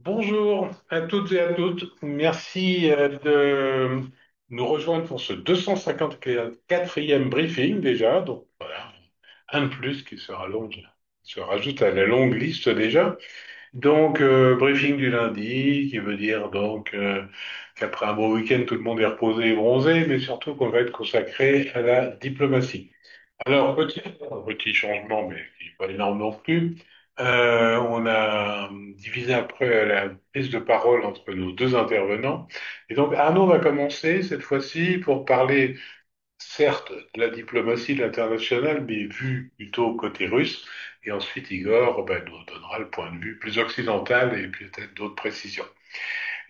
Bonjour à toutes et à tous. Merci de nous rejoindre pour ce 254e briefing déjà. Donc voilà, un de plus qui se rajoute à la longue liste déjà. Donc briefing du lundi, qui veut dire donc qu'après un beau week-end, tout le monde est reposé et bronzé, mais surtout qu'on va être consacré à la diplomatie. Alors, petit changement, mais qui n'est pas énorme non plus. On a divisé un peu la prise de parole entre nos deux intervenants. Et donc, Arnaud va commencer cette fois-ci pour parler, certes, de la diplomatie de l'international, mais vue plutôt côté russe. Et ensuite, Igor, ben, nous donnera le point de vue plus occidental et peut-être d'autres précisions.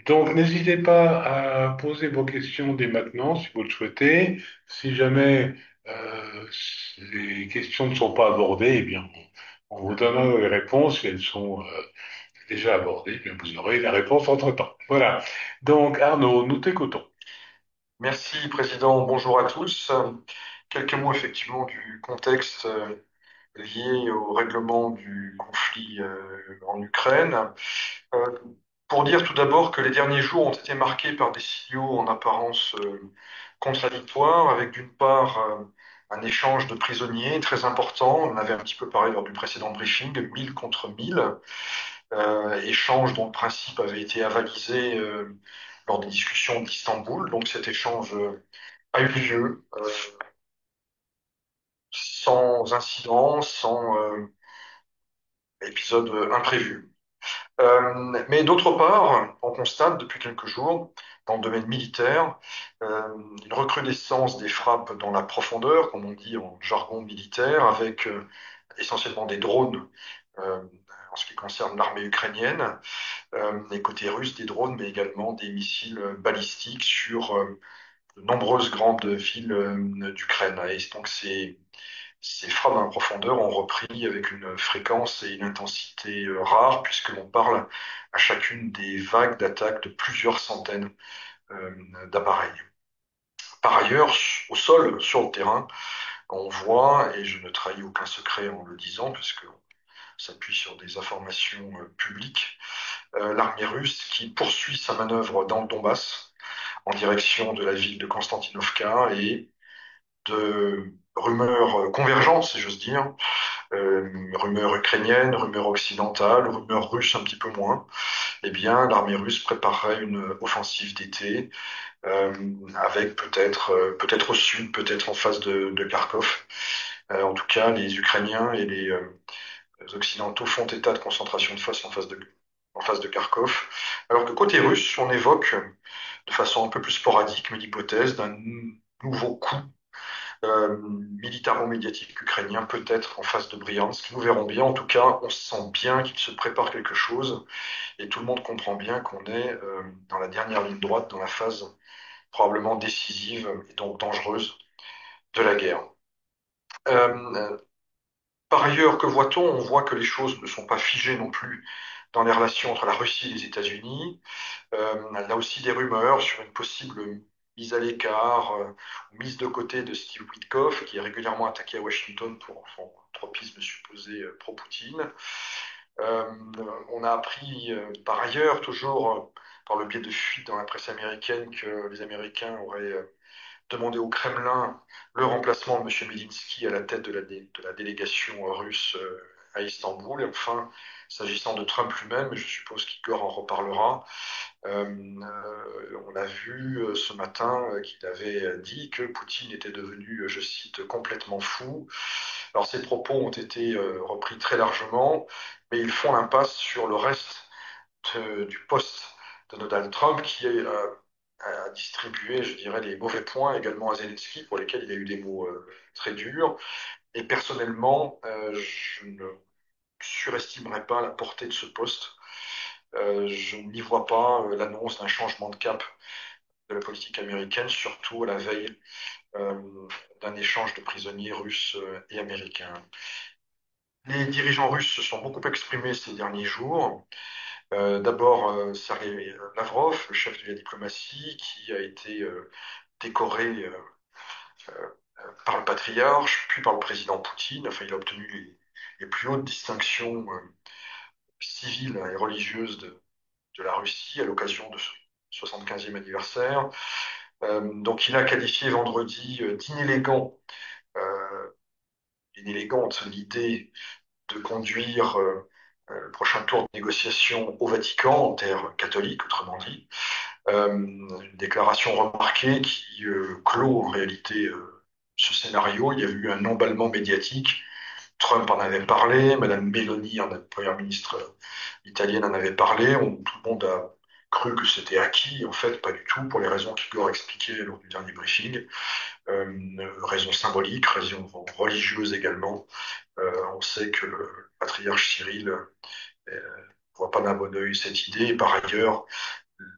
Donc, n'hésitez pas à poser vos questions dès maintenant, si vous le souhaitez. Si jamais euh, les questions ne sont pas abordées, eh bien, on vous donnera les réponses. Si elles sont déjà abordées, eh bien, vous aurez la réponse entre-temps. Voilà. Donc, Arnaud, nous t'écoutons. Merci, Président. Bonjour à tous. Quelques mots effectivement du contexte lié au règlement du conflit en Ukraine. Euh, pour dire tout d'abord que les derniers jours ont été marqués par des signaux en apparence contradictoires, avec d'une part un échange de prisonniers très important. On en avait un petit peu parlé lors du précédent briefing, 1000 contre 1000. Échange dont le principe avait été avalisé lors des discussions d'Istanbul. Donc cet échange a eu lieu sans incident, sans épisode imprévu. Mais d'autre part, on constate depuis quelques jours, dans le domaine militaire, une recrudescence des frappes dans la profondeur, comme on dit en jargon militaire, avec essentiellement des drones en ce qui concerne l'armée ukrainienne, et côté russe des drones, mais également des missiles balistiques sur de nombreuses grandes villes d'Ukraine. Et donc ces frappes en profondeur ont repris avec une fréquence et une intensité rares, puisque l'on parle à chacune des vagues d'attaques de plusieurs centaines d'appareils. Par ailleurs, au sol, sur le terrain, on voit, et je ne trahis aucun secret en le disant, puisque s'appuie sur des informations publiques, l'armée russe qui poursuit sa manœuvre dans le Donbass en direction de la ville de Konstantinovka et de rumeurs convergentes, si j'ose dire, rumeurs ukrainiennes, rumeurs occidentales, rumeurs russes un petit peu moins, eh bien, l'armée russe préparerait une offensive d'été euh, avec peut-être au sud, peut-être en face de Kharkov. En tout cas, les Ukrainiens et les Occidentaux font état de concentration de force en face de Kharkov, alors que côté russe, on évoque de façon un peu plus sporadique, mais l'hypothèse d'un nouveau coup militaro-médiatique ukrainien, peut-être en face de Bryansk. Nous verrons bien. En tout cas, on sent bien qu'il se prépare quelque chose et tout le monde comprend bien qu'on est dans la dernière ligne droite, dans la phase probablement décisive et donc dangereuse de la guerre. Euh, Par ailleurs, que voit-on? On voit que les choses ne sont pas figées non plus dans les relations entre la Russie et les États-Unis. Là aussi des rumeurs sur une possible mise à l'écart ou mise de côté de Steve Witkoff, qui est régulièrement attaqué à Washington pour son tropisme supposé pro-Poutine. Euh, on a appris par ailleurs, toujours par le biais de fuites dans la presse américaine, que les Américains auraient demandé au Kremlin le remplacement de M. Medinsky à la tête de la délégation russe à Istanbul. Et enfin, s'agissant de Trump lui-même, je suppose qu'Igor en reparlera, on a vu ce matin qu'il avait dit que Poutine était devenu, je cite, complètement fou. Alors ces propos ont été repris très largement, mais ils font l'impasse sur le reste du poste de Donald Trump qui a distribué, je dirais, les mauvais points également à Zelensky, pour lesquels il a eu des mots très durs. Et personnellement, je ne surestimerai pas la portée de ce poste. Je n'y vois pas l'annonce d'un changement de cap de la politique américaine, surtout à la veille euh, d'un échange de prisonniers russes et américains. Les dirigeants russes se sont beaucoup exprimés ces derniers jours. D'abord, Sergei Lavrov, le chef de la diplomatie, qui a été décoré par le patriarche, puis par le président Poutine. Enfin, il a obtenu les plus hautes distinctions civiles et religieuses de la Russie à l'occasion de son 75e anniversaire. Donc il a qualifié vendredi d'inélégante l'idée de conduire le prochain tour de négociation au Vatican, en terre catholique, autrement dit. Une déclaration remarquée qui clôt en réalité ce scénario. Il y a eu un emballement médiatique. Trump en avait parlé, Madame Meloni, première ministre italienne, en avait parlé. Tout le monde a cru que c'était acquis. En fait, pas du tout, pour les raisons qu'Igor expliquait lors du dernier briefing. Raisons symboliques, raisons religieuses également. On sait que le patriarche Cyril voit pas d'un bon œil cette idée. Et par ailleurs,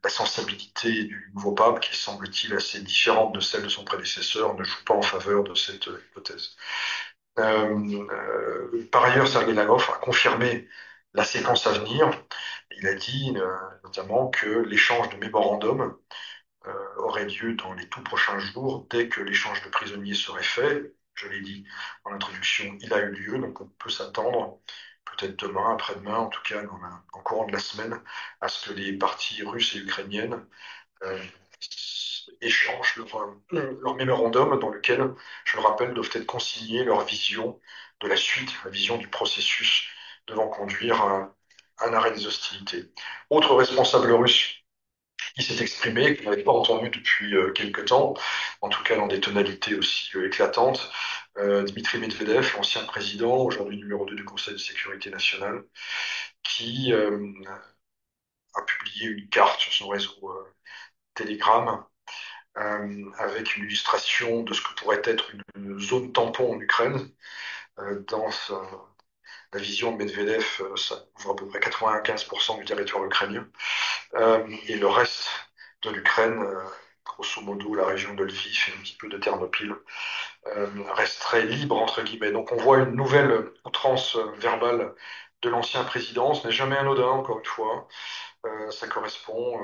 la sensibilité du nouveau pape, qui semble-t-il assez différente de celle de son prédécesseur, ne joue pas en faveur de cette hypothèse. Par ailleurs, Sergei Lavrov a confirmé la séquence à venir. Il a dit notamment que l'échange de mémorandums aurait lieu dans les tout prochains jours, dès que l'échange de prisonniers serait fait. Je l'ai dit en introduction, il a eu lieu, donc on peut s'attendre, peut-être demain, après-demain, en tout cas en courant de la semaine, à ce que les parties russes et ukrainiennes euh, échangent leur mémorandum dans lequel, je le rappelle, doivent être consignés leur vision de la suite, la vision du processus devant conduire à un arrêt des hostilités. Autre responsable russe qui s'est exprimé, qu'on n'avait pas entendu depuis quelque temps, en tout cas dans des tonalités aussi éclatantes, Dmitri Medvedev, l'ancien président, aujourd'hui numéro 2 du Conseil de sécurité nationale, qui a publié une carte sur son réseau Telegram avec une illustration de ce que pourrait être une zone tampon en Ukraine. Dans la vision de Medvedev, ça couvre à peu près 95% du territoire ukrainien. Et le reste de l'Ukraine, grosso modo la région de Lviv et un petit peu de Ternopil, resterait libre, entre guillemets. Donc on voit une nouvelle outrance verbale de l'ancien président. Ce n'est jamais anodin, encore une fois. Ça correspond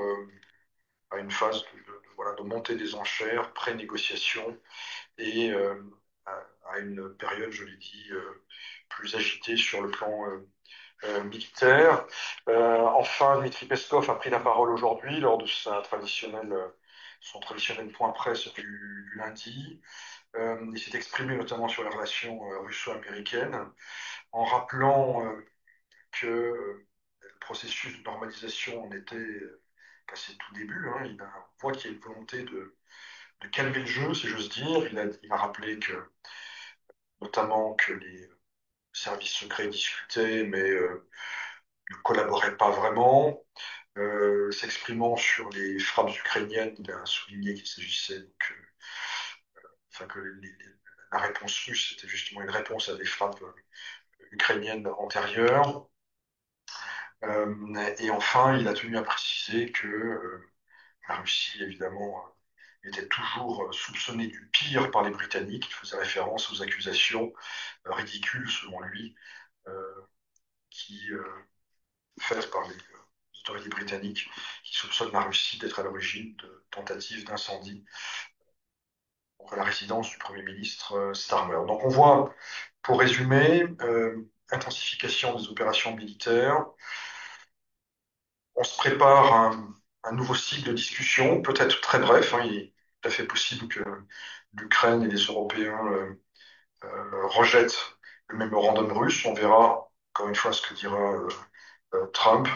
à une phase voilà, de montée des enchères, pré-négociation, et à une période, je l'ai dit, plus agitée sur le plan militaire. Enfin, Dmitri Peskov a pris la parole aujourd'hui lors de son traditionnel point presse du lundi. Il s'est exprimé notamment sur les relations russo-américaines, en rappelant que le processus de normalisation en était qu'à ses tout débuts. Hein. On voit qu'il y a une volonté de calmer le jeu, si j'ose dire. Il a rappelé notamment que les services secrets discutaient, mais ne collaboraient pas vraiment. S'exprimant sur les frappes ukrainiennes, il a souligné qu'il s'agissait enfin que la réponse russe était justement une réponse à des frappes ukrainiennes antérieures. Et enfin, il a tenu à préciser que la Russie, évidemment, était toujours soupçonnée du pire par les Britanniques. Il faisait référence aux accusations ridicules, selon lui, euh, qui faites par les autorités britanniques qui soupçonnent la Russie d'être à l'origine de tentatives d'incendie contre la résidence du Premier ministre Starmer. Donc on voit, pour résumer, intensification des opérations militaires. On se prépare à un nouveau cycle de discussion, peut-être très bref. Hein. Il est tout à fait possible que l'Ukraine et les Européens rejettent le mémorandum russe. On verra, encore une fois, ce que dira Trump.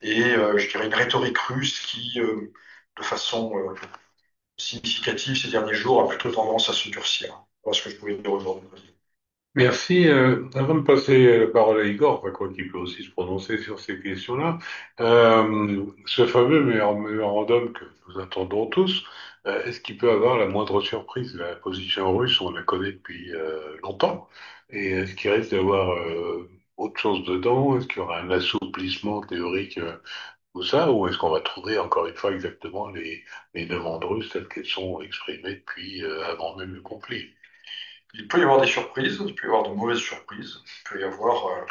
Et je dirais une rhétorique russe qui, de façon significative ces derniers jours, a plutôt tendance à se durcir. Voilà ce que je pouvais dire aujourd'hui. Merci. Avant de passer la parole à Igor, enfin, quoi qu'il peut aussi se prononcer sur ces questions-là, ce fameux mémorandum que nous attendons tous, est-ce qu'il peut avoir la moindre surprise? La position russe, on la connaît depuis longtemps. Et est-ce qu'il risque d'avoir autre chose dedans? Est-ce qu'il y aura un assouplissement théorique, tout ça? Ou est-ce qu'on va trouver encore une fois exactement les demandes russes telles qu'elles sont exprimées depuis avant même le conflit? Il peut y avoir des surprises, il peut y avoir de mauvaises surprises, il peut y avoir,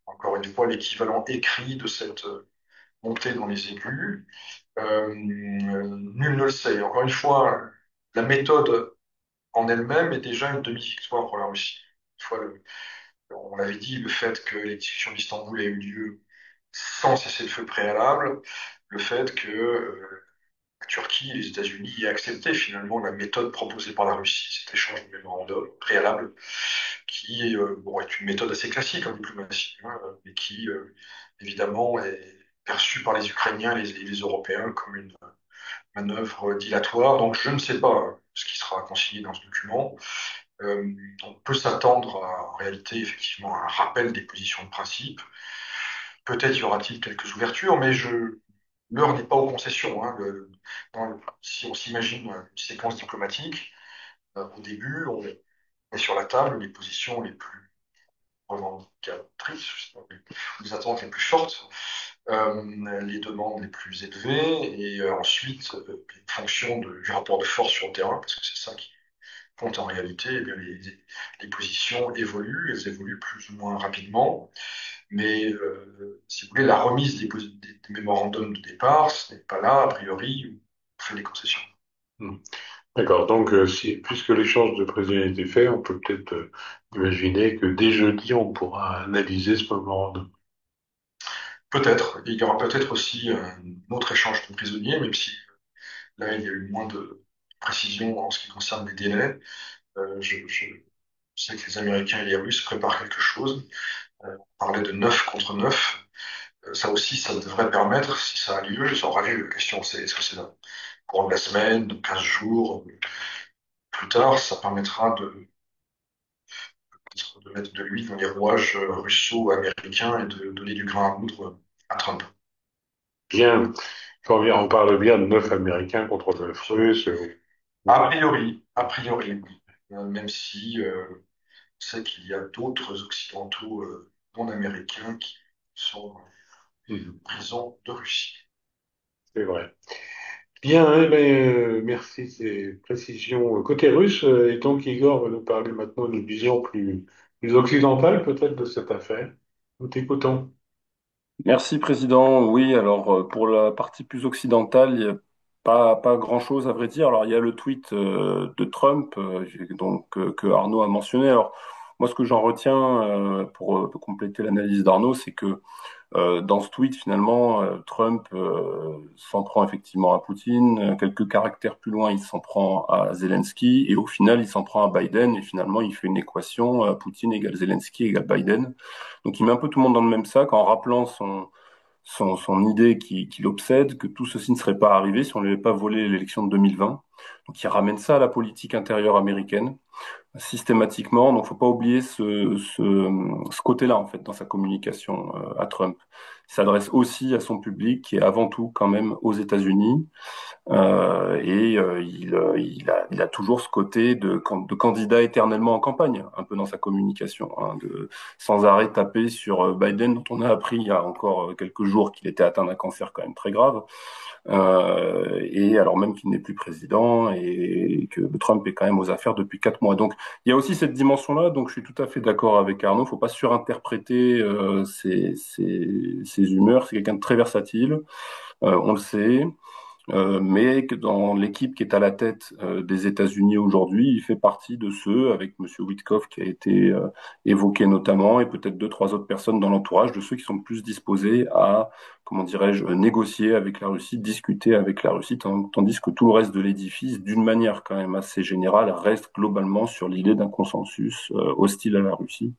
encore une fois, l'équivalent écrit de cette montée dans les aigus. Nul ne le sait. Encore une fois, la méthode en elle-même est déjà une demi-victoire pour la Russie. Une fois on l'avait dit, le fait que les discussions d'Istanbul aient eu lieu sans cessez-le-feu préalable, le fait que la Turquie et les États-Unis aient accepté finalement la méthode proposée par la Russie, cet échange de mémorandum préalable, qui bon, est une méthode assez classique en diplomatie, hein, mais qui évidemment est perçue par les Ukrainiens et les Européens comme une manœuvre dilatoire. Donc je ne sais pas ce qui sera consigné dans ce document. On peut s'attendre en réalité effectivement à un rappel des positions de principe. Peut-être y aura-t-il quelques ouvertures, mais l'heure n'est pas aux concessions, hein. Si on s'imagine une séquence diplomatique, au début, on met sur la table les positions les plus revendicatrices, les attentes les plus fortes, les demandes les plus élevées, et ensuite, en fonction du rapport de force sur le terrain, parce que c'est ça qui compte en réalité, eh bien, les positions évoluent, elles évoluent plus ou moins rapidement. Mais si vous voulez, la remise des mémorandums de départ, ce n'est pas là, a priori, on fait des concessions. Hmm. D'accord. Donc, puisque l'échange de prisonniers a été fait, on peut peut-être imaginer que dès jeudi, on pourra analyser ce mémorandum. Peut-être. Il y aura peut-être aussi un autre échange de prisonniers, même si là, il y a eu moins de précision en ce qui concerne les délais. Je sais que les Américains et les Russes préparent quelque chose. On parlait de 9 contre 9. Ça aussi, ça devrait permettre, si ça a lieu, ça aura lieu. La question, c'est est-ce que c'est au cours de la semaine, de 15 jours, plus tard, ça permettra de mettre de l'huile dans les rouages russo-américains et de donner du grain à moudre à Trump. Bien. On parle bien de 9 Américains contre 9 Russes. A priori, oui. Même si on sait qu'il y a d'autres Occidentaux non américains qui sont en Mhm. prison de Russie. C'est vrai. Bien, eh ben, merci de ces précisions. Côté russe, et donc Igor va nous parler maintenant d'une vision plus occidentale peut-être de cette affaire. Nous t'écoutons. Merci, Président. Oui, alors pour la partie plus occidentale, il n'y a pas grand-chose à vrai dire. Alors il y a le tweet de Trump, que Arnaud a mentionné. Alors moi, ce que j'en retiens pour compléter l'analyse d'Arnaud, c'est que dans ce tweet, finalement, Trump s'en prend effectivement à Poutine. Quelques caractères plus loin, il s'en prend à Zelensky. Et au final, il s'en prend à Biden. Et finalement, il fait une équation, Poutine égale Zelensky égale Biden. Donc il met un peu tout le monde dans le même sac en rappelant son idée qui l'obsède, que tout ceci ne serait pas arrivé si on n'avait pas volé l'élection de 2020. Donc il ramène ça à la politique intérieure américaine systématiquement. Donc, faut pas oublier ce côté-là, en fait, dans sa communication à Trump. Il s'adresse aussi à son public qui est avant tout quand même aux États-Unis. Il a toujours ce côté de candidat éternellement en campagne, un peu dans sa communication, hein, sans arrêt taper sur Biden, dont on a appris il y a encore quelques jours qu'il était atteint d'un cancer quand même très grave. Et alors même qu'il n'est plus président et que Trump est quand même aux affaires depuis 4 mois. Donc il y a aussi cette dimension-là. Donc je suis tout à fait d'accord avec Arnaud. Faut pas surinterpréter ses humeurs. C'est quelqu'un de très versatile. On le sait. Mais que dans l'équipe qui est à la tête des États-Unis aujourd'hui, il fait partie de ceux, avec Monsieur Witkoff qui a été évoqué notamment, et peut-être deux, trois autres personnes dans l'entourage, de ceux qui sont plus disposés à, comment dirais-je, négocier avec la Russie, discuter avec la Russie, tandis que tout le reste de l'édifice, d'une manière quand même assez générale, reste globalement sur l'idée d'un consensus hostile à la Russie.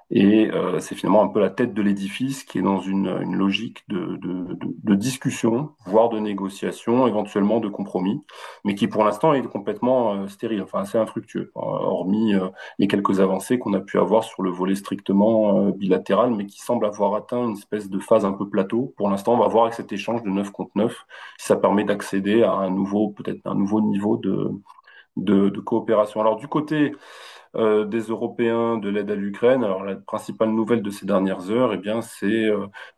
Et c'est finalement un peu la tête de l'édifice qui est dans une logique de discussion, voire de négociation, éventuellement de compromis, mais qui pour l'instant est complètement stérile, enfin assez infructueux, hormis les quelques avancées qu'on a pu avoir sur le volet strictement bilatéral, mais qui semble avoir atteint une espèce de phase un peu plateau. Pour l'instant, on va voir avec cet échange de 9 contre 9 si ça permet d'accéder à un nouveau, peut-être un nouveau niveau de coopération. Alors du côté des Européens de l'aide à l'Ukraine. Alors la principale nouvelle de ces dernières heures, eh bien, c'est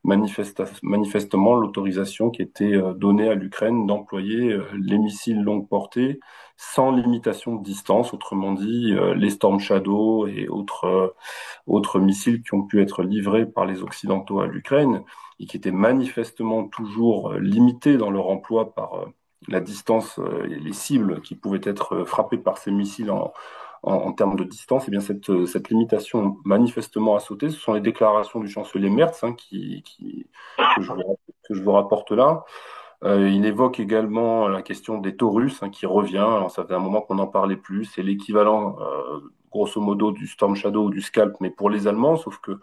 manifestement l'autorisation qui était donnée à l'Ukraine d'employer les missiles longue portée sans limitation de distance, autrement dit les Storm Shadow et autres missiles qui ont pu être livrés par les Occidentaux à l'Ukraine et qui étaient manifestement toujours limités dans leur emploi par la distance et les cibles qui pouvaient être frappées par ces missiles en termes de distance, eh bien cette limitation manifestement a sauté. Ce sont les déclarations du chancelier Merz que que je vous rapporte là. Il évoque également la question des Taurus qui revient. Alors, ça fait un moment qu'on n'en parlait plus. C'est l'équivalent, grosso modo, du Storm Shadow ou du Scalp, mais pour les Allemands, sauf que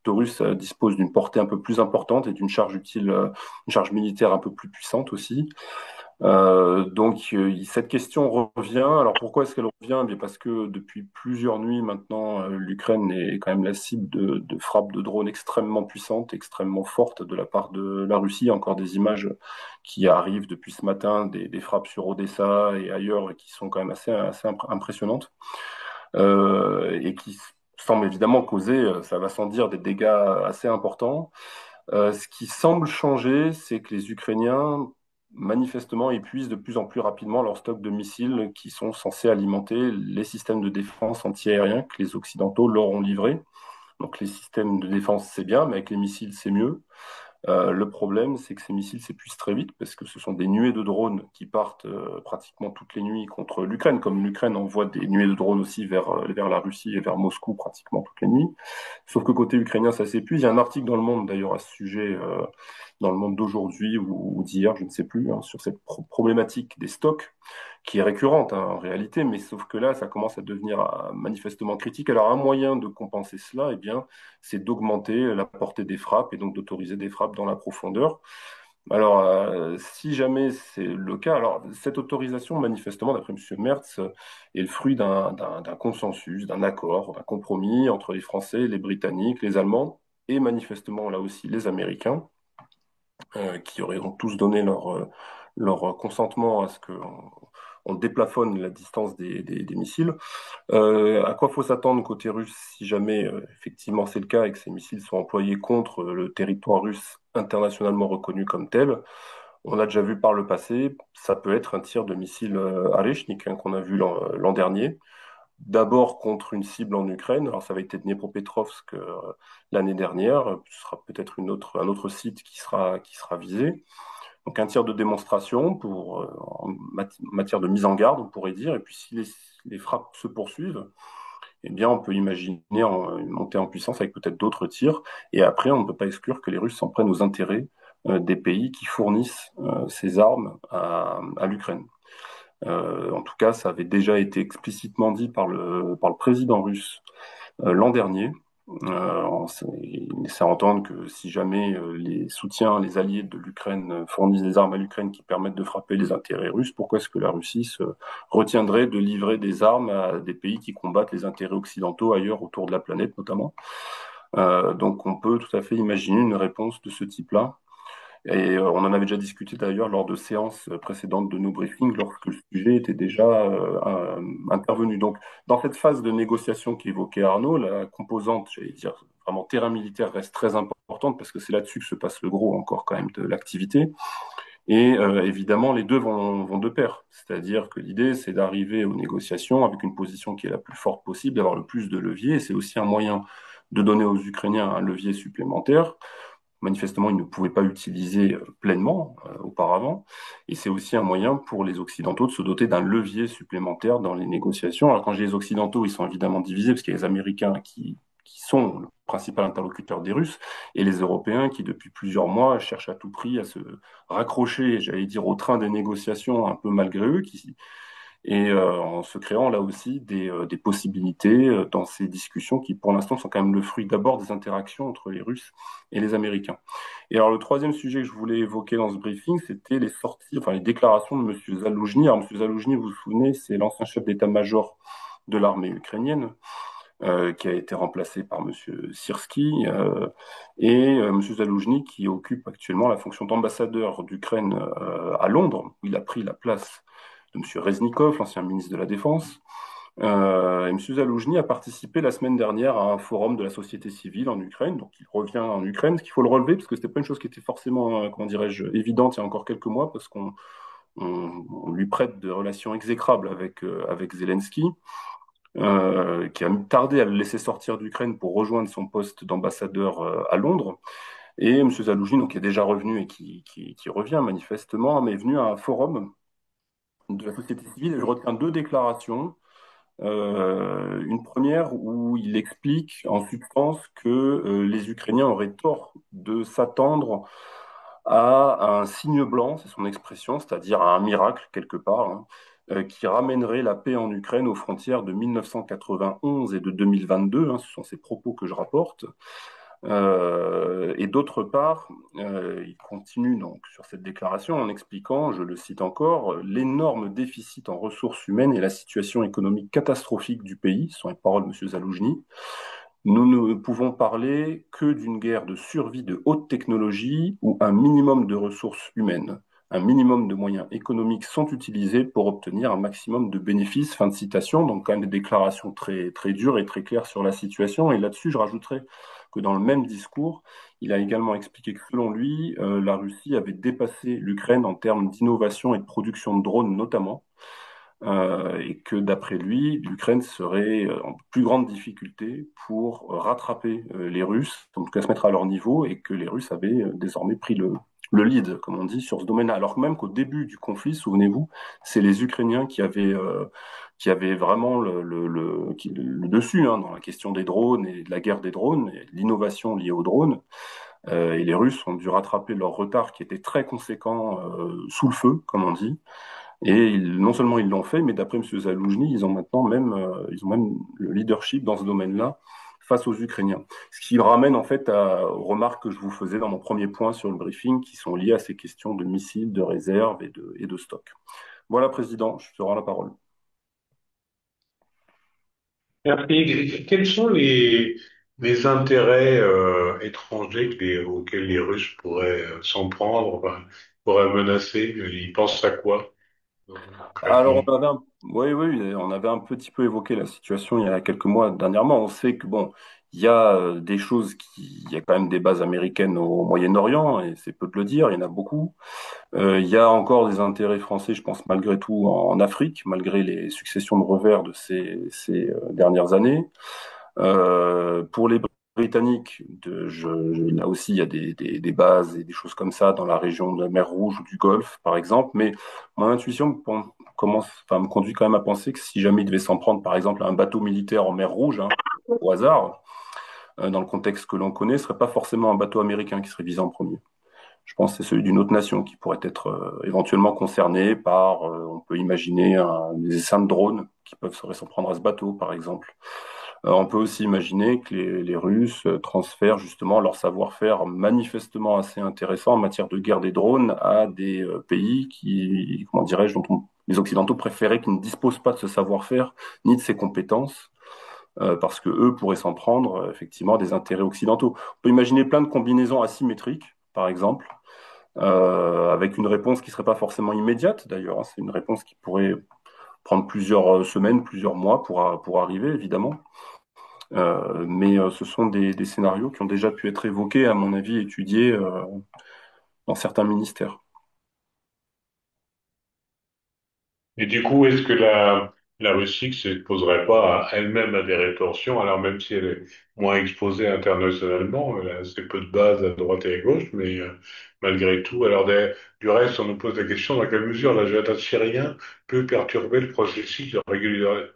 Taurus dispose d'une portée un peu plus importante et d'une charge utile, une charge militaire un peu plus puissante aussi. Cette question revient. Alors pourquoi est-ce qu'elle revient? Bien parce que depuis plusieurs nuits maintenant, l'Ukraine est quand même la cible de frappes de drones extrêmement puissantes, extrêmement fortes de la part de la Russie. Il y a encore des images qui arrivent depuis ce matin, des frappes sur Odessa et ailleurs, et qui sont quand même assez impressionnantes et qui semblent évidemment causer, ça va sans dire, des dégâts assez importants. Ce qui semble changer, c'est que les Ukrainiens, manifestement, épuisent de plus en plus rapidement leurs stocks de missiles qui sont censés alimenter les systèmes de défense antiaériens que les Occidentaux leur ont livrés. Donc les systèmes de défense, c'est bien, mais avec les missiles, c'est mieux. Le problème, c'est que ces missiles s'épuisent très vite parce que ce sont des nuées de drones qui partent pratiquement toutes les nuits contre l'Ukraine, comme l'Ukraine envoie des nuées de drones aussi vers la Russie et vers Moscou pratiquement toutes les nuits. Sauf que côté ukrainien, ça s'épuise. Il y a un article dans Le Monde d'ailleurs à ce sujet, dans Le Monde d'aujourd'hui ou d'hier, je ne sais plus, sur cette problématique des stocks qui est récurrente en réalité, mais sauf que là, ça commence à devenir manifestement critique. Alors un moyen de compenser cela, eh bien, c'est d'augmenter la portée des frappes et donc d'autoriser des frappes dans la profondeur. Alors, si jamais c'est le cas, alors cette autorisation, manifestement, d'après M. Merz, est le fruit d'un consensus, d'un accord, d'un compromis entre les Français, les Britanniques, les Allemands et manifestement là aussi les Américains, qui auraient donc tous donné leur consentement à ce qu'on on déplafonne la distance des missiles. À quoi faut s'attendre côté russe si jamais effectivement c'est le cas et que ces missiles sont employés contre le territoire russe internationalement reconnu comme tel? On l'a déjà vu par le passé, ça peut être un tir de missile Areshnik qu'on a vu l'an dernier. D'abord contre une cible en Ukraine, alors ça va être Dnepropetrovsk l'année dernière, ce sera peut-être un autre site qui sera visé. Donc un tir de démonstration en matière de mise en garde, on pourrait dire. Et puis si les frappes se poursuivent, eh bien on peut imaginer une montée en puissance avec peut-être d'autres tirs. Et après, on ne peut pas exclure que les Russes s'en prennent aux intérêts des pays qui fournissent ces armes à l'Ukraine. En tout cas, ça avait déjà été explicitement dit par le président russe l'an dernier. Il laissait entendre que si jamais les soutiens, les alliés de l'Ukraine fournissent des armes à l'Ukraine qui permettent de frapper les intérêts russes, pourquoi est-ce que la Russie se retiendrait de livrer des armes à des pays qui combattent les intérêts occidentaux ailleurs autour de la planète notamment? Donc on peut tout à fait imaginer une réponse de ce type-là. Et on en avait déjà discuté d'ailleurs lors de séances précédentes de nos briefings, lorsque le sujet était déjà intervenu. Donc, dans cette phase de négociation qu'évoquait Arnaud, la composante, j'allais dire, vraiment terrain militaire reste très importante parce que c'est là-dessus que se passe le gros encore quand même de l'activité. Et évidemment, les deux vont de pair. C'est-à-dire que l'idée, c'est d'arriver aux négociations avec une position qui est la plus forte possible, d'avoir le plus de leviers. Et c'est aussi un moyen de donner aux Ukrainiens un levier supplémentaire manifestement, ils ne pouvaient pas utiliser pleinement auparavant. Et c'est aussi un moyen pour les Occidentaux de se doter d'un levier supplémentaire dans les négociations. Alors quand j'ai les Occidentaux, ils sont évidemment divisés, parce qu'il y a les Américains qui sont le principal interlocuteur des Russes, et les Européens qui, depuis plusieurs mois, cherchent à tout prix à se raccrocher, j'allais dire, au train des négociations un peu malgré eux, et en se créant là aussi des possibilités dans ces discussions qui, pour l'instant, sont quand même le fruit d'abord des interactions entre les Russes et les Américains. Et alors, le troisième sujet que je voulais évoquer dans ce briefing, c'était les sorties, enfin les déclarations de M. Zaloujny. Alors, M. Zaloujny, vous vous souvenez, c'est l'ancien chef d'état-major de l'armée ukrainienne. Qui a été remplacé par M. Syrski, et M. Zaloujny qui occupe actuellement la fonction d'ambassadeur d'Ukraine à Londres, où il a pris la place de M. Reznikov, l'ancien ministre de la Défense. Et M. Zaloujny a participé la semaine dernière à un forum de la société civile en Ukraine, donc il revient en Ukraine, ce qu'il faut le relever, parce que c'était pas une chose qui était forcément, comment dirais-je, évidente il y a encore quelques mois, parce qu'on lui prête de relations exécrables avec Zelensky, qui a tardé à le laisser sortir d'Ukraine pour rejoindre son poste d'ambassadeur à Londres. Et M. Zaloujny, donc, qui est déjà revenu et qui revient manifestement, mais est venu à un forum de la société civile, et je retiens deux déclarations Une première où il explique en substance que les Ukrainiens auraient tort de s'attendre à un signe blanc, c'est son expression, c'est-à-dire à un miracle quelque part, hein, qui ramènerait la paix en Ukraine aux frontières de 1991 et de 2022. Hein, ce sont ces propos que je rapporte. Et d'autre part, il continue donc sur cette déclaration en expliquant, je le cite encore, l'énorme déficit en ressources humaines et la situation économique catastrophique du pays, ce sont les paroles de M. Zaloujny. Nous ne pouvons parler que d'une guerre de survie de haute technologie où un minimum de ressources humaines, un minimum de moyens économiques sont utilisés pour obtenir un maximum de bénéfices. Fin de citation. Donc quand même des déclarations très, très dures et très claires sur la situation. Et là-dessus, je rajouterais que dans le même discours, il a également expliqué que selon lui, la Russie avait dépassé l'Ukraine en termes d'innovation et de production de drones notamment, et que d'après lui, l'Ukraine serait en plus grande difficulté pour rattraper les Russes, en tout cas se mettre à leur niveau, et que les Russes avaient désormais pris le lead, comme on dit, sur ce domaine-là. Alors que même qu'au début du conflit, souvenez-vous, c'est les Ukrainiens qui avaient vraiment le dessus hein, dans la question des drones et de la guerre des drones, et l'innovation liée aux drones. Et les Russes ont dû rattraper leur retard qui était très conséquent sous le feu, comme on dit. Et non seulement ils l'ont fait, mais d'après M. Zaloujny, ils ont même le leadership dans ce domaine-là face aux Ukrainiens. Ce qui ramène en fait aux remarques que je vous faisais dans mon premier point sur le briefing, qui sont liées à ces questions de missiles, de réserve et de stock. Voilà, Président, je te rends la parole. Et quels sont les intérêts étrangers auxquels les Russes pourraient s'en prendre, enfin, pourraient menacer? Ils pensent à quoi, Alors, concrètement? oui, oui, on avait un petit peu évoqué la situation il y a quelques mois dernièrement. On sait que bon, il y a des choses il y a quand même des bases américaines au Moyen-Orient, et c'est peu de le dire, il y en a beaucoup. Il y a encore des intérêts français, je pense, malgré tout, en Afrique, malgré les successions de revers de ces dernières années. Pour les Britanniques, là aussi, il y a des bases et des choses comme ça dans la région de la mer Rouge ou du Golfe, par exemple. Mais mon intuition me conduit quand même à penser que si jamais il devait s'en prendre, par exemple, à un bateau militaire en mer Rouge, hein, au hasard, dans le contexte que l'on connaît, ce serait pas forcément un bateau américain qui serait visé en premier. Je pense que c'est celui d'une autre nation qui pourrait être éventuellement concerné par, on peut imaginer, des essaims de drones qui peuvent s'en prendre à ce bateau, par exemple. On peut aussi imaginer que les Russes transfèrent justement leur savoir-faire manifestement assez intéressant en matière de guerre des drones à des pays qui, comment dirais-je, les Occidentaux préféraient qu'ils ne disposent pas de ce savoir-faire ni de ces compétences, parce que eux pourraient s'en prendre effectivement à des intérêts occidentaux. On peut imaginer plein de combinaisons asymétriques, par exemple, avec une réponse qui serait pas forcément immédiate d'ailleurs. Hein. C'est une réponse qui pourrait prendre plusieurs semaines, plusieurs mois pour arriver, évidemment. Mais ce sont des scénarios qui ont déjà pu être évoqués, à mon avis, étudiés dans certains ministères. Et du coup, est-ce que la Russie ne s'exposerait pas elle-même à des rétorsions, alors même si elle est moins exposée internationalement, elle a assez peu de bases à droite et à gauche, mais malgré tout, du reste, on nous pose la question dans quelle mesure l'agenda syrien peut perturber le processus de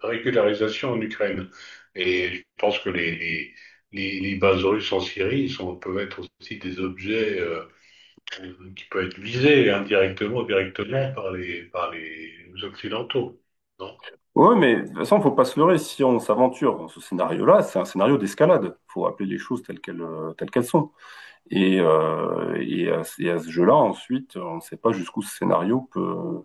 régularisation en Ukraine. Et je pense que les bases russes en Syrie peuvent être aussi des objets qui peut être visé indirectement ou directement par les Occidentaux, non? Oui, mais de toute façon, il ne faut pas se leurrer. Si on s'aventure dans ce scénario-là, c'est un scénario d'escalade. Il faut appeler les choses telles qu'elles sont. Et à ce jeu-là, ensuite, on ne sait pas jusqu'où ce scénario peut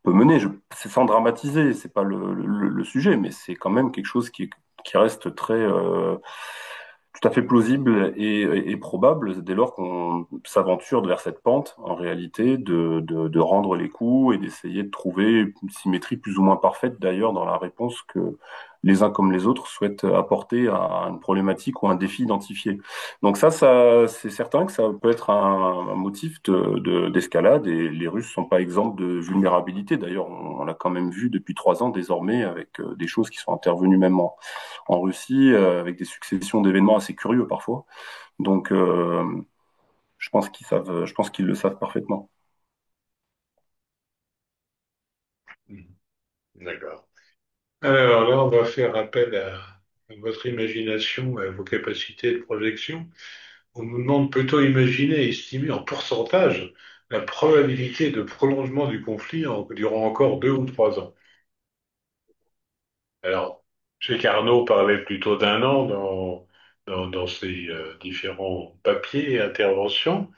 mener. C'est sans dramatiser, c'est pas le sujet, mais c'est quand même quelque chose qui reste très tout à fait plausible et probable dès lors qu'on s'aventure vers cette pente, en réalité, de rendre les coups et d'essayer de trouver une symétrie plus ou moins parfaite d'ailleurs dans la réponse que les uns comme les autres souhaitent apporter à une problématique ou un défi identifié. Donc c'est certain que ça peut être un motif d'escalade et les Russes sont pas exempts de vulnérabilité. D'ailleurs, on l'a quand même vu depuis 3 ans désormais avec des choses qui sont intervenues même en Russie avec des successions d'événements assez curieux parfois. Donc, je pense qu'ils le savent parfaitement. Mhm. D'accord. Alors là, on va faire appel à votre imagination, à vos capacités de projection. On nous demande peut-on imaginer, estimer en pourcentage la probabilité de prolongement du conflit durant encore 2 ou 3 ans. Alors, je sais qu'Arnaud parlait plutôt d'1 an dans ses différents papiers et interventions.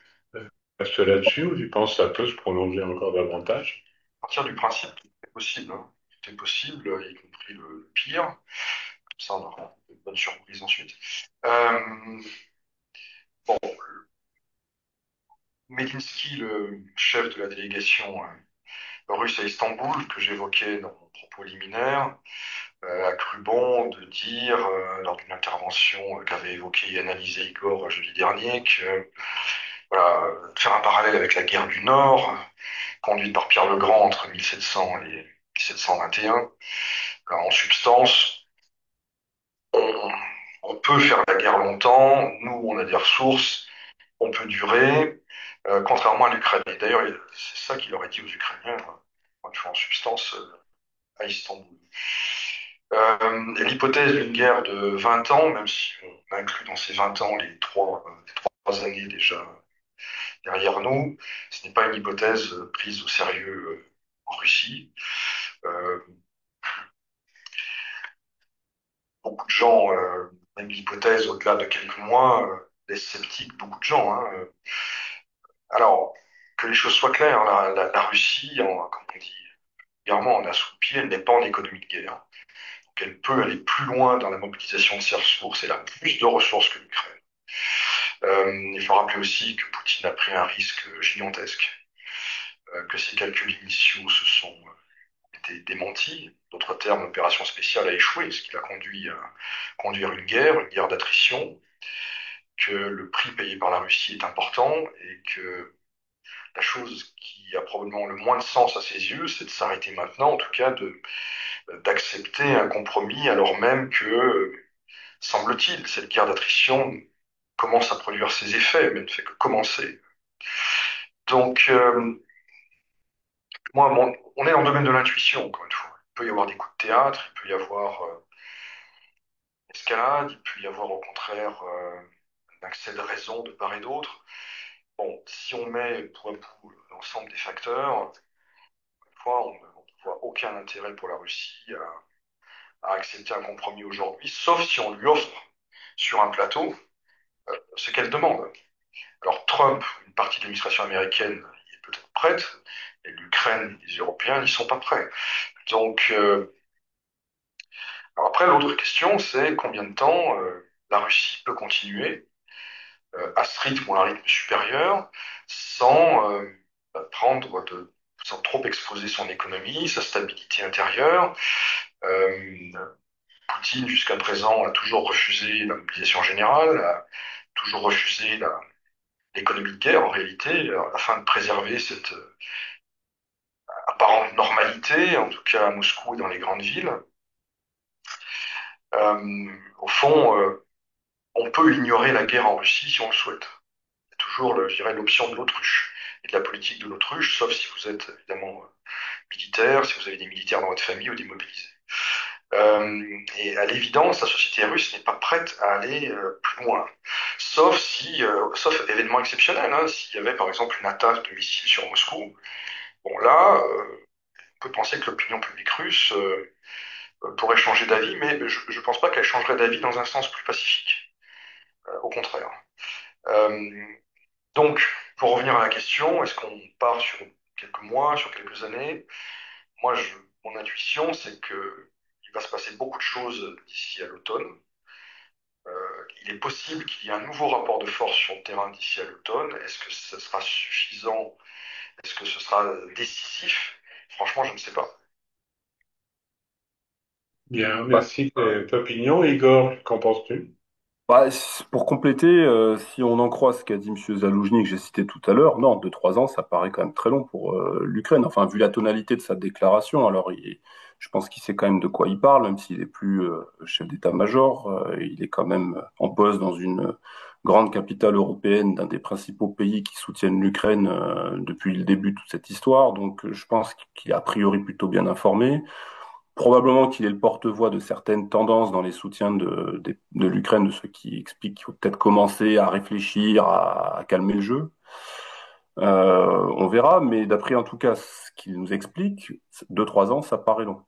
Reste là-dessus, ou tu penses que ça peut se prolonger encore davantage? Partir du principe que tout est possible, hein. Tout est possible, y compris le pire. Comme ça, on aura une bonne surprise ensuite. Euh, bon, Medinsky, le chef de la délégation russe à Istanbul, que j'évoquais dans mon propos liminaire, a cru bon de dire, lors d'une intervention qu'avait évoquée et analysée Igor jeudi dernier, que voilà, faire un parallèle avec la guerre du Nord, conduite par Pierre le Grand entre 1700 et 1721, en substance, on, on peut faire la guerre longtemps, nous on a des ressources, on peut durer, contrairement à l'Ukraine. Et d'ailleurs, c'est ça qu'il aurait dit aux Ukrainiens, une fois en substance, à Istanbul. L'hypothèse d'une guerre de 20 ans, même si on inclut dans ces 20 ans les trois années déjà derrière nous, ce n'est pas une hypothèse prise au sérieux en Russie. Euh, Beaucoup de gens, même l'hypothèse au-delà de quelques mois, laisse sceptique beaucoup de gens, hein. Alors, que les choses soient claires, la Russie, comme on dit vulgairement, en a sous le pied, elle n'est pas en économie de guerre. Donc elle peut aller plus loin dans la mobilisation de ses ressources, elle a plus de ressources que l'Ukraine. Il faut rappeler aussi que Poutine a pris un risque gigantesque, que ses calculs initiaux se sont été démentis. D'autres termes, l'opération spéciale a échoué, ce qui l'a conduit à conduire une guerre d'attrition, que le prix payé par la Russie est important et que la chose qui a probablement le moins de sens à ses yeux, c'est de s'arrêter maintenant, en tout cas d'accepter un compromis alors même que, semble-t-il, cette guerre d'attrition commence à produire ses effets, mais ne fait que commencer. Donc, moi, on est dans le domaine de l'intuition, encore une fois. Il peut y avoir des coups de théâtre, il peut y avoir escalade, il peut y avoir au contraire un accès de raison de part et d'autre. Bon, si on met pour un coup l'ensemble des facteurs, une fois, on ne voit aucun intérêt pour la Russie à accepter un compromis aujourd'hui, sauf si on lui offre sur un plateau ce qu'elle demande. Alors Trump, une partie de l'administration américaine y est peut-être prête, et l'Ukraine et les Européens n'y sont pas prêts. Donc, alors après, l'autre question, c'est combien de temps la Russie peut continuer à ce rythme ou à un rythme supérieur sans sans trop exposer son économie, sa stabilité intérieure. Euh, Poutine, jusqu'à présent, a toujours refusé la mobilisation générale, a toujours refusé l'économie de guerre, en réalité, afin de préserver cette apparente normalité, en tout cas à Moscou et dans les grandes villes. Au fond, on peut ignorer la guerre en Russie si on le souhaite. Il y a toujours, je dirais, l'option de l'autruche et de la politique de l'autruche, sauf si vous êtes évidemment militaire, si vous avez des militaires dans votre famille ou des mobilisés. Et à l'évidence, la société russe n'est pas prête à aller plus loin, sauf événement exceptionnel, hein, s'il y avait par exemple une attaque de missiles sur Moscou. Bon là, on peut penser que l'opinion publique russe pourrait changer d'avis, mais je ne pense pas qu'elle changerait d'avis dans un sens plus pacifique. Au contraire. Euh, donc, pour revenir à la question, est-ce qu'on part sur quelques mois, sur quelques années? Moi, mon intuition, c'est que il va se passer beaucoup de choses d'ici à l'automne. Il est possible qu'il y ait un nouveau rapport de force sur le terrain d'ici à l'automne. Est-ce que ce sera suffisant? Est-ce que ce sera décisif? Franchement, je ne sais pas. Bien, merci de ta opinion. Igor, qu'en penses-tu? Bah, pour compléter, si on en croit ce qu'a dit M. Zaloujny, que j'ai cité tout à l'heure, non, 2, 3 ans, ça paraît quand même très long pour l'Ukraine. Enfin, vu la tonalité de sa déclaration, alors je pense qu'il sait quand même de quoi il parle, même s'il est plus chef d'état-major. Il est quand même en poste dans une grande capitale européenne, d'un des principaux pays qui soutiennent l'Ukraine depuis le début de toute cette histoire. Donc, je pense qu'il est a priori plutôt bien informé. Probablement qu'il est le porte-voix de certaines tendances dans les soutiens de l'Ukraine, de ceux qui expliquent qu'il faut peut-être commencer à réfléchir, à calmer le jeu. On verra, mais d'après en tout cas ce qu'il nous explique, 2, 3 ans, ça paraît long.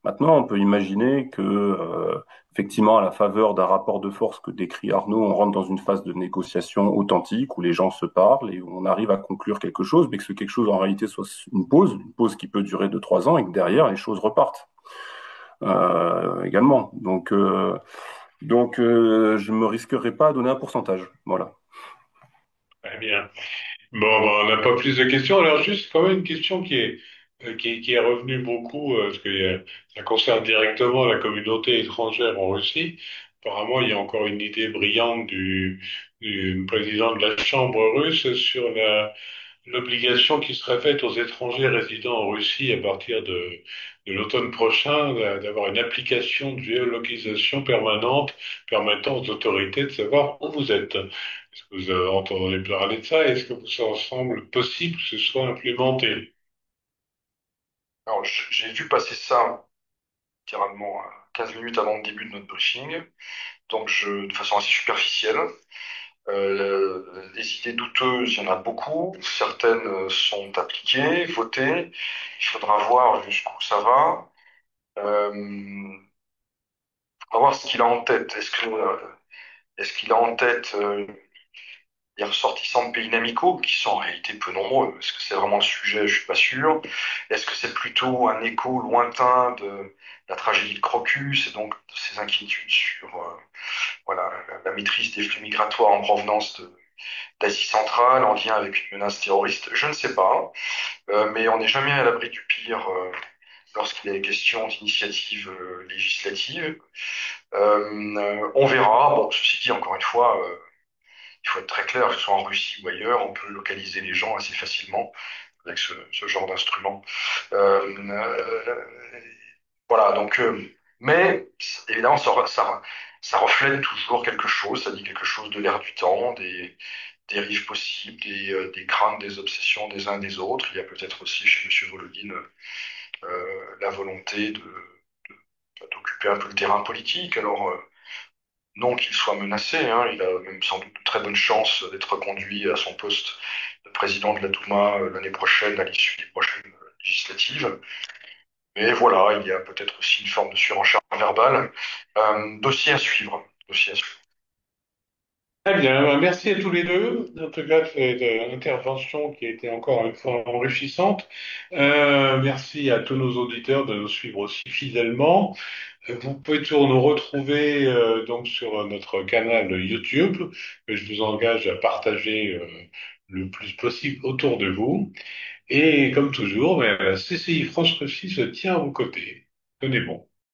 Maintenant, on peut imaginer que, effectivement, à la faveur d'un rapport de force que décrit Arnaud, on rentre dans une phase de négociation authentique où les gens se parlent et où on arrive à conclure quelque chose, mais que ce quelque chose en réalité soit une pause qui peut durer 2, 3 ans et que derrière les choses repartent également. Je me risquerai pas à donner un pourcentage. Voilà. Très bien. Bon, ben, on n'a pas plus de questions. Alors, juste quand même une question qui est revenue beaucoup, parce que ça concerne directement la communauté étrangère en Russie. Apparemment, il y a encore une idée brillante du président de la Chambre russe sur l'obligation qui serait faite aux étrangers résidant en Russie à partir de l'automne prochain d'avoir une application de géolocalisation permanente permettant aux autorités de savoir où vous êtes. Est-ce que vous avez entendu parler de ça? Est-ce que ça semble possible que ce soit implémenté? Alors, j'ai vu passer ça littéralement 15 minutes avant le début de notre briefing, donc de façon assez superficielle. Les idées douteuses, il y en a beaucoup. Certaines sont appliquées, votées. Il faudra voir jusqu'où ça va. Il faudra voir ce qu'il a en tête. Est-ce qu'il a en tête les ressortissants de pays inamicaux, qui sont en réalité peu nombreux? Est-ce que c'est vraiment le sujet? Je suis pas sûr. Est-ce que c'est plutôt un écho lointain de la tragédie de Crocus et donc de ses inquiétudes sur voilà, la maîtrise des flux migratoires en provenance d'Asie centrale en lien avec une menace terroriste? Je ne sais pas. Mais on n'est jamais à l'abri du pire lorsqu'il est question d'initiatives législatives. On verra. Bon, ceci dit, encore une fois, il faut être très clair, que ce soit en Russie ou ailleurs, on peut localiser les gens assez facilement avec ce genre d'instrument. Euh, voilà, donc, mais évidemment, ça reflète toujours quelque chose, ça dit quelque chose de l'air du temps, des dérives possibles, des craintes, des obsessions des uns et des autres. Il y a peut-être aussi chez M. Volodine la volonté d'occuper un peu le terrain politique. Alors, non qu'il soit menacé, hein, il a même sans doute de très bonnes chances d'être reconduit à son poste de président de la Douma l'année prochaine, à l'issue des prochaines législatives. Mais voilà, il y a peut-être aussi une forme de surenchère verbale. Dossier à suivre. Dossier à suivre. Très bien, merci à tous les deux. En tout cas, cette intervention qui a été encore une fois enrichissante. Merci à tous nos auditeurs de nous suivre aussi fidèlement. Vous pouvez toujours nous retrouver donc sur notre canal YouTube, que je vous engage à partager le plus possible autour de vous. Et comme toujours, ben, la CCI France Russie se tient à vos côtés. Tenez bon.